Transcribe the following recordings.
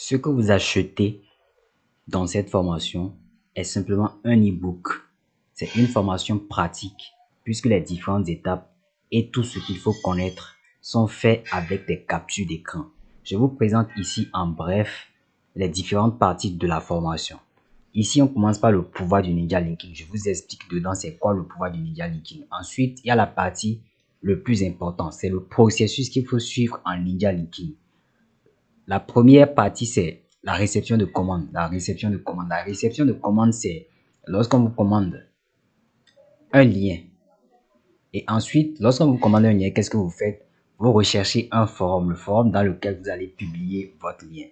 Ce que vous achetez dans cette formation est simplement un e-book. C'est une formation pratique puisque les différentes étapes et tout ce qu'il faut connaître sont faits avec des captures d'écran. Je vous présente ici en bref les différentes parties de la formation. Ici, on commence par le pouvoir du Ninja Linking. Je vous explique dedans c'est quoi le pouvoir du Ninja Linking. Ensuite, il y a la partie le plus important, c'est le processus qu'il faut suivre en Ninja Linking. La première partie, c'est la réception de commande. La réception de commande, c'est lorsqu'on vous commande un lien. Et ensuite, lorsqu'on vous commande un lien, qu'est-ce que vous faites? Vous recherchez un forum, le forum dans lequel vous allez publier votre lien.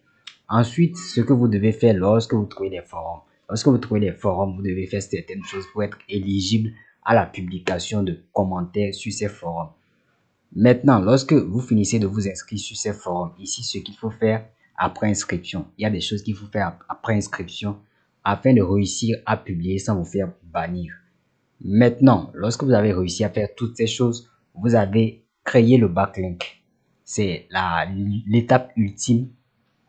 Ensuite, ce que vous devez faire lorsque vous trouvez des forums. Lorsque vous trouvez des forums, vous devez faire certaines choses pour être éligible à la publication de commentaires sur ces forums. Maintenant, lorsque vous finissez de vous inscrire sur ces forums, ici, ce qu'il faut faire après inscription. Il y a des choses qu'il faut faire après inscription afin de réussir à publier sans vous faire bannir. Maintenant, lorsque vous avez réussi à faire toutes ces choses, vous avez créé le backlink. C'est l'étape ultime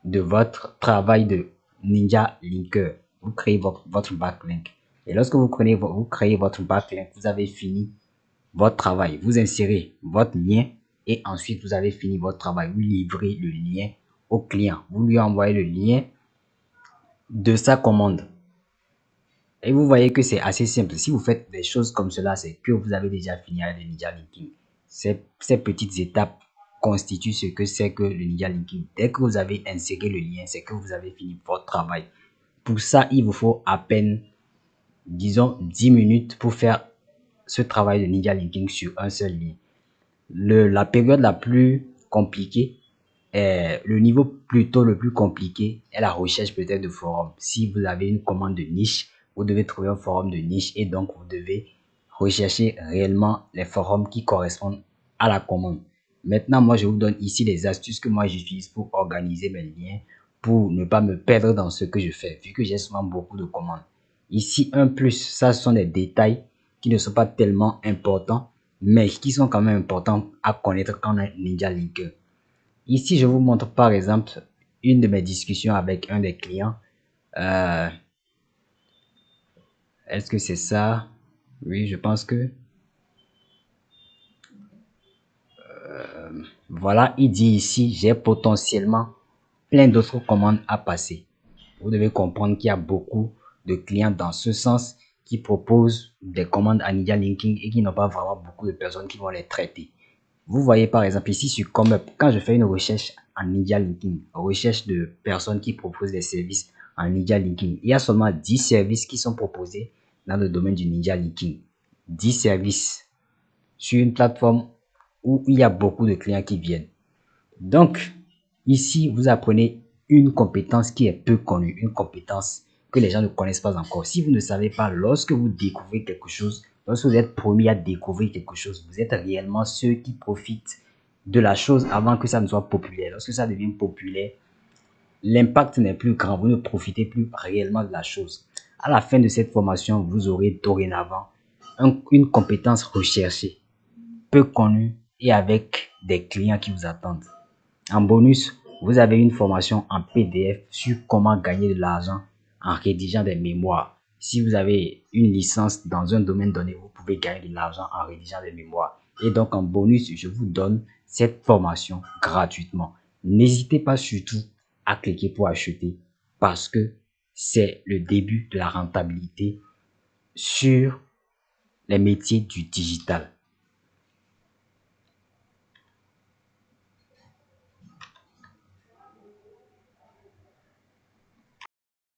de votre travail de Ninja Linker. Vous créez votre backlink. Et lorsque vous créez votre backlink, vous avez fini votre travail. Vous insérez votre lien et ensuite vous avez fini votre travail. Vous livrez le lien au client. Vous lui envoyez le lien de sa commande. Et vous voyez que c'est assez simple. Si vous faites des choses comme cela, c'est que vous avez déjà fini avec le Ninja Linking. Ces petites étapes constituent ce que c'est que le Ninja Linking. Dès que vous avez inséré le lien, c'est que vous avez fini votre travail. Pour ça, il vous faut à peine, disons, 10 minutes pour faire ce travail de Ninja Linking sur un seul lien. La période la plus compliquée, le niveau plutôt le plus compliqué est la recherche peut-être de forum. Si vous avez une commande de niche, vous devez trouver un forum de niche et donc vous devez rechercher réellement les forums qui correspondent à la commande. Maintenant, moi, je vous donne ici les astuces que moi j'utilise pour organiser mes liens, pour ne pas me perdre dans ce que je fais, vu que j'ai souvent beaucoup de commandes. Ici, un plus, ça ce sont des détails qui ne sont pas tellement importants, mais qui sont quand même importants à connaître quand on est Ninja Linker. Ici, je vous montre par exemple une de mes discussions avec un des clients. Est-ce que c'est ça? Oui, je pense que... Voilà, il dit ici, j'ai potentiellement plein d'autres commandes à passer. Vous devez comprendre qu'il y a beaucoup de clients dans ce sens qui proposent des commandes à Ninja Linking et qui n'ont pas vraiment beaucoup de personnes qui vont les traiter. Vous voyez par exemple ici sur Comup, quand je fais une recherche en Ninja Linking, recherche de personnes qui proposent des services en Ninja Linking, il y a seulement 10 services qui sont proposés dans le domaine du Ninja Linking. 10 services sur une plateforme où il y a beaucoup de clients qui viennent. Donc, ici, vous apprenez une compétence qui est peu connue, une compétence que les gens ne connaissent pas encore. Si vous ne savez pas, lorsque vous découvrez quelque chose, lorsque vous êtes promis à découvrir quelque chose, vous êtes réellement ceux qui profitent de la chose avant que ça ne soit populaire. Lorsque ça devient populaire, l'impact n'est plus grand, vous ne profitez plus réellement de la chose. À la fin de cette formation, vous aurez dorénavant une compétence recherchée, peu connue et avec des clients qui vous attendent. En bonus, vous avez une formation en PDF sur comment gagner de l'argent en rédigeant des mémoires. Si vous avez une licence dans un domaine donné, vous pouvez gagner de l'argent en rédigeant des mémoires. Et donc en bonus, je vous donne cette formation gratuitement. N'hésitez pas surtout à cliquer pour acheter parce que c'est le début de la rentabilité sur les métiers du digital.